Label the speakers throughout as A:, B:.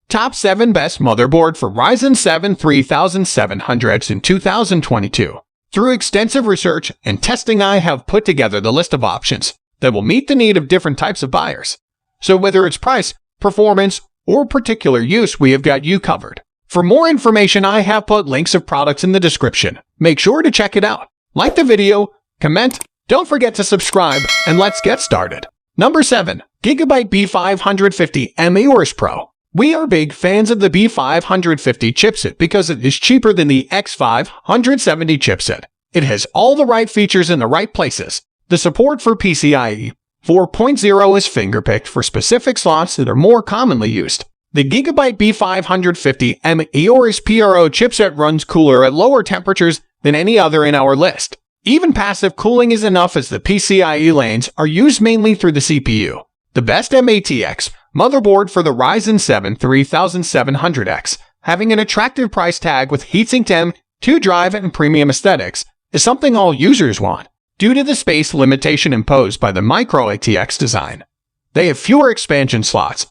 A: Top 7 Best Motherboard for Ryzen 7 3700X in 2022. Through extensive research and testing, I have put together the list of options that will meet the need of different types of buyers. So whether it's price, performance, or particular use, we have got you covered. For more information, I have put links of products in the description. Make sure to check it out. Like the video, comment, don't forget to subscribe, and let's get started. Number 7. GIGABYTE B550M AORUS Pro. We are big fans of the B550 chipset because it is cheaper than the X570 chipset. It has all the right features in the right places. The support for PCIe 4.0 is fingerpicked for specific slots that are more commonly used. The GIGABYTE B550M AORUS Pro chipset runs cooler at lower temperatures than any other in our list. Even passive cooling is enough, as the PCIe lanes are used mainly through the CPU. The best MATX motherboard for the Ryzen 7 3700X, having an attractive price tag with heatsinked M2 drive and premium aesthetics, is something all users want. Due to the space limitation imposed by the micro ATX design, they have fewer expansion slots,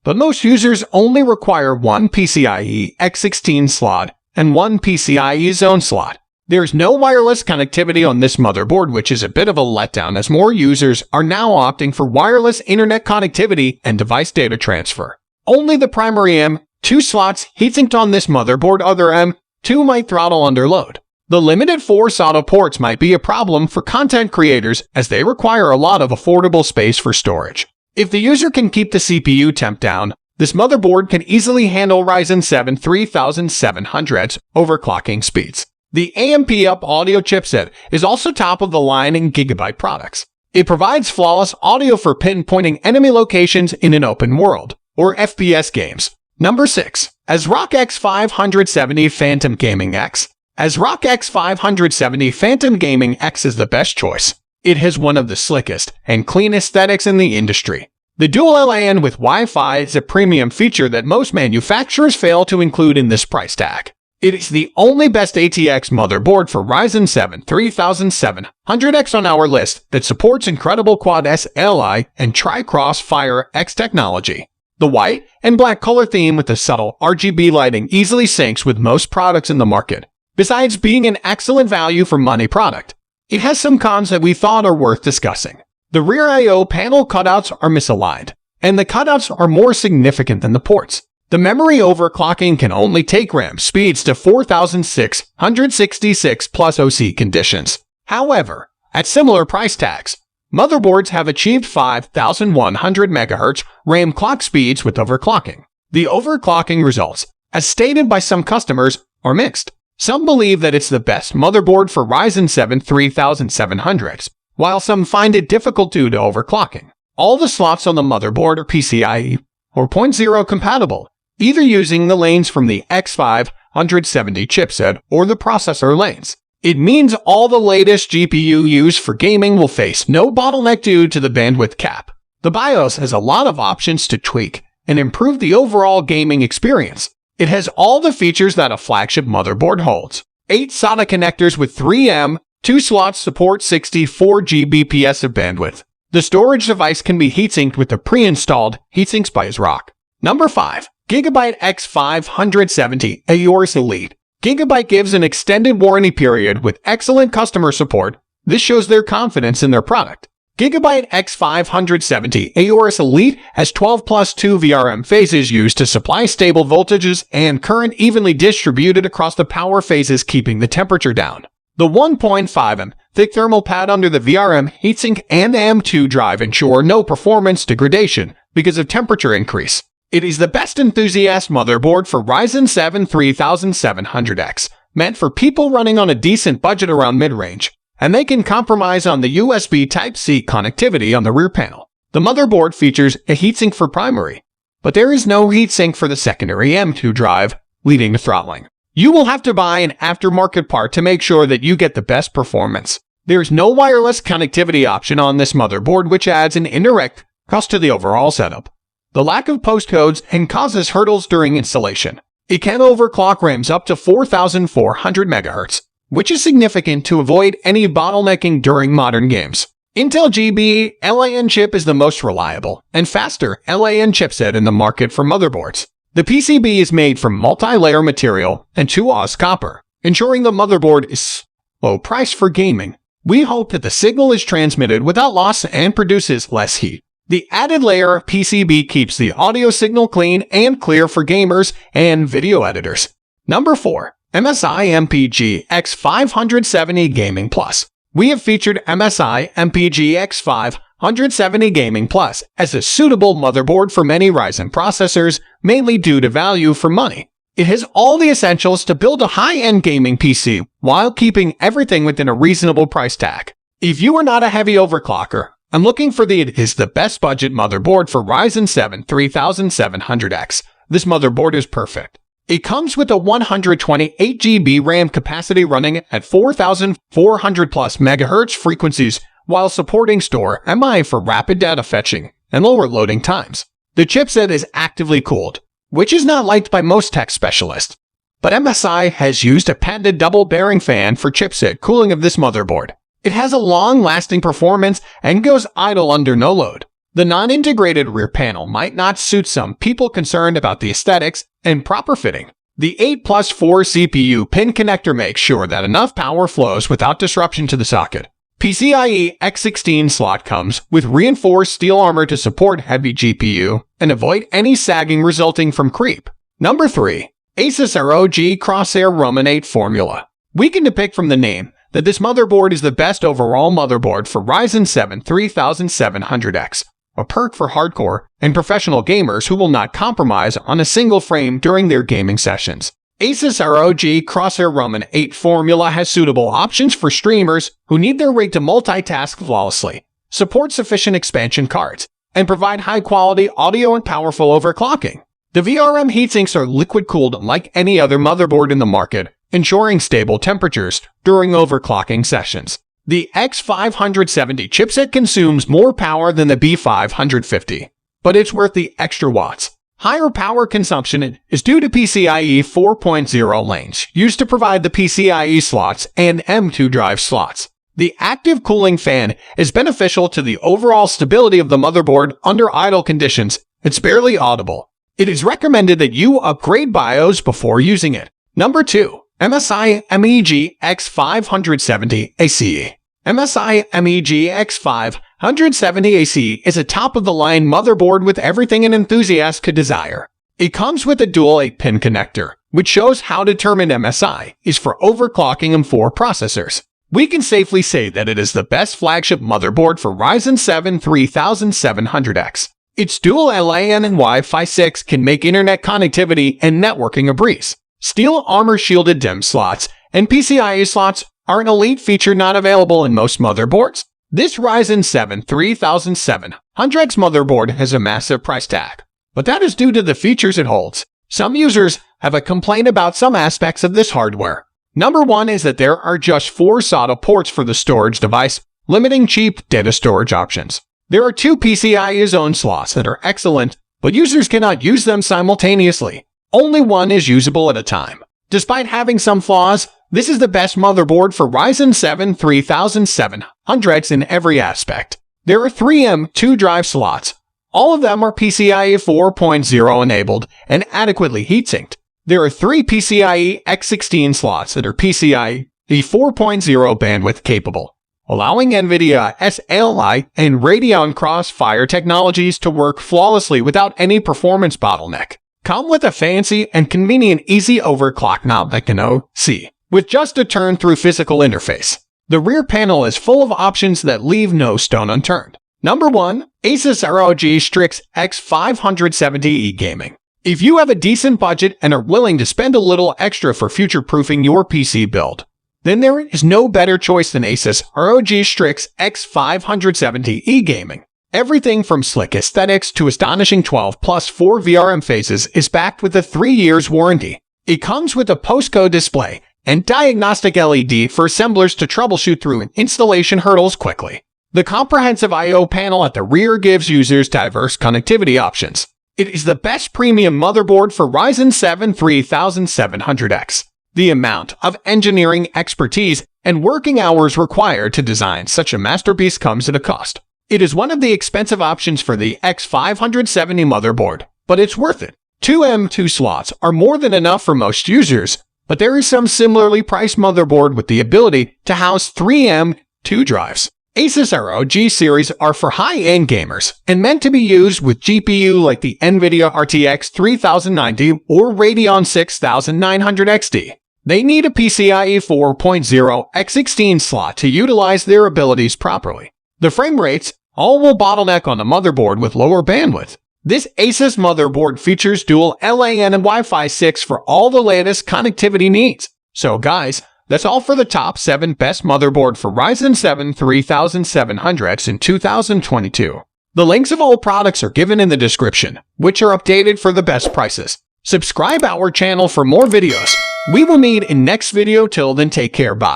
A: but most users only require one PCIe X16 slot and one PCIe Zone slot. There is no wireless connectivity on this motherboard, which is a bit of a letdown, as more users are now opting for wireless internet connectivity and device data transfer. Only the primary M2 slots heatsinked on this motherboard. Other M2 might throttle under load. The limited 4 SATA ports might be a problem for content creators, as they require a lot of affordable space for storage. If the user can keep the CPU temp down, this motherboard can easily handle Ryzen 7 3700's overclocking speeds. The AMP Up audio chipset is also top of the line in GIGABYTE products. It provides flawless audio for pinpointing enemy locations in an open world, or FPS games. Number 6. ASRock X570 Phantom Gaming X. ASRock X570 Phantom Gaming X is the best choice. It has one of the slickest and clean aesthetics in the industry. The dual LAN with Wi-Fi is a premium feature that most manufacturers fail to include in this price tag. It is the only best ATX motherboard for Ryzen 7 3700X on our list that supports incredible Quad SLI and Tri-Crossfire X technology. The white and black color theme with the subtle RGB lighting easily syncs with most products in the market. Besides being an excellent value for money product, it has some cons that we thought are worth discussing. The rear I/O panel cutouts are misaligned, and the cutouts are more significant than the ports. The memory overclocking can only take RAM speeds to 4666 plus OC conditions. However, at similar price tags, motherboards have achieved 5100 MHz RAM clock speeds with overclocking. The overclocking results, as stated by some customers, are mixed. Some believe that it's the best motherboard for Ryzen 7 3700X, while some find it difficult due to overclocking. All the slots on the motherboard are PCIe 4.0 compatible, either using the lanes from the X570 chipset or the processor lanes. It means all the latest GPU used for gaming will face no bottleneck due to the bandwidth cap. The BIOS has a lot of options to tweak and improve the overall gaming experience. It has all the features that a flagship motherboard holds. 8 SATA connectors with 3 M2 slots support 64 Gbps of bandwidth. The storage device can be heatsinked with the pre-installed heatsinks by ASRock. Number 5. GIGABYTE X570 AORUS Elite. GIGABYTE gives an extended warranty period with excellent customer support. This shows their confidence in their product. GIGABYTE X570 AORUS Elite has 12 plus 2 VRM phases used to supply stable voltages and current evenly distributed across the power phases, keeping the temperature down. The 1.5 M thick thermal pad under the VRM heatsink and M2 drive ensure no performance degradation because of temperature increase. It is the best enthusiast motherboard for Ryzen 7 3700X, meant for people running on a decent budget around mid-range, and they can compromise on the USB Type-C connectivity on the rear panel. The motherboard features a heatsink for primary, but there is no heatsink for the secondary M2 drive, leading to throttling. You will have to buy an aftermarket part to make sure that you get the best performance. There is no wireless connectivity option on this motherboard, which adds an indirect cost to the overall setup. The lack of postcodes and causes hurdles during installation. It can overclock RAMs up to 4400 MHz, which is significant to avoid any bottlenecking during modern games. Intel GB LAN chip is the most reliable and faster LAN chipset in the market for motherboards. The PCB is made from multi-layer material and 2Aus copper, ensuring the motherboard is low price for gaming. We hope that the signal is transmitted without loss and produces less heat. The added layer of PCB keeps the audio signal clean and clear for gamers and video editors. Number 4. MSI MPG X570 Gaming Plus. We have featured MSI MPG X570 Gaming Plus as a suitable motherboard for many Ryzen processors, mainly due to value for money. It has all the essentials to build a high-end gaming PC while keeping everything within a reasonable price tag. If you are not a heavy overclocker, I'm looking for it is the best budget motherboard for Ryzen 7 3700X. This motherboard is perfect. It comes with a 128 GB RAM capacity running at 4,400 plus MHz frequencies while supporting Store MI for rapid data fetching and lower loading times. The chipset is actively cooled, which is not liked by most tech specialists. But MSI has used a patented double bearing fan for chipset cooling of this motherboard. It has a long-lasting performance and goes idle under no load. The non-integrated rear panel might not suit some people concerned about the aesthetics and proper fitting. The 8+4 CPU pin connector makes sure that enough power flows without disruption to the socket. PCIe X16 slot comes with reinforced steel armor to support heavy GPU and avoid any sagging resulting from creep. Number 3. Asus ROG Crosshair Roman 8 Formula. We can depict from the name that this motherboard is the best overall motherboard for Ryzen 7 3700X, a perk for hardcore and professional gamers who will not compromise on a single frame during their gaming sessions. Asus ROG Crosshair Roman 8 Formula has suitable options for streamers who need their rig to multitask flawlessly, support sufficient expansion cards, and provide high-quality audio and powerful overclocking. The VRM heatsinks are liquid-cooled like any other motherboard in the market, ensuring stable temperatures during overclocking sessions. The X570 chipset consumes more power than the B550, but it's worth the extra watts. Higher power consumption is due to PCIe 4.0 lanes used to provide the PCIe slots and M2 drive slots. The active cooling fan is beneficial to the overall stability of the motherboard under idle conditions. It's barely audible. It is recommended that you upgrade BIOS before using it. Number 2. MSI MEG X570 ACE. MSI MEG X570 ACE is a top-of-the-line motherboard with everything an enthusiast could desire. It comes with a dual 8-pin connector, which shows how determined MSI is for overclocking M4 processors. We can safely say that it is the best flagship motherboard for Ryzen 7 3700X. Its dual LAN and Wi-Fi 6 can make internet connectivity and networking a breeze. Steel armor-shielded DIMM slots and PCIe slots are an elite feature not available in most motherboards. This Ryzen 7 3700X motherboard has a massive price tag, but that is due to the features it holds. Some users have a complaint about some aspects of this hardware. Number 1 is that there are just 4 SATA ports for the storage device, limiting cheap data storage options. There are 2 PCIe zone slots that are excellent, but users cannot use them simultaneously. Only one is usable at a time. Despite having some flaws, this is the best motherboard for Ryzen 7 3700X in every aspect. There are 3 M2 drive slots. All of them are PCIe 4.0 enabled and adequately heat-sinked. There are 3 PCIe X16 slots that are PCIe 4.0 bandwidth capable, allowing NVIDIA SLI and Radeon Crossfire technologies to work flawlessly without any performance bottleneck. Come with a fancy and convenient easy overclock knob that can OC with just a turn-through physical interface. The rear panel is full of options that leave no stone unturned. Number 1. Asus ROG Strix X570E Gaming. If you have a decent budget and are willing to spend a little extra for future-proofing your PC build, then there is no better choice than Asus ROG Strix X570E Gaming. Everything from slick aesthetics to astonishing 12+4 VRM phases is backed with a 3 years warranty. It comes with a postcode display and diagnostic LED for assemblers to troubleshoot through installation hurdles quickly. The comprehensive I/O panel at the rear gives users diverse connectivity options. It is the best premium motherboard for Ryzen 7 3700X. The amount of engineering expertise and working hours required to design such a masterpiece comes at a cost. It is one of the expensive options for the X570 motherboard, but it's worth it. Two M2 slots are more than enough for most users, but there is some similarly priced motherboard with the ability to house 3 M2 drives. Asus ROG series are for high-end gamers and meant to be used with GPU like the NVIDIA RTX 3090 or Radeon 6900 XT. They need a PCIe 4.0 x16 slot to utilize their abilities properly. The frame rates all will bottleneck on the motherboard with lower bandwidth. This Asus motherboard features dual LAN and Wi-Fi 6 for all the latest connectivity needs. So guys, that's all for the top 7 best motherboard for Ryzen 7 3700X in 2022. The links of all products are given in the description, which are updated for the best prices. Subscribe our channel for more videos. We will meet in next video. Till then, take care. Bye.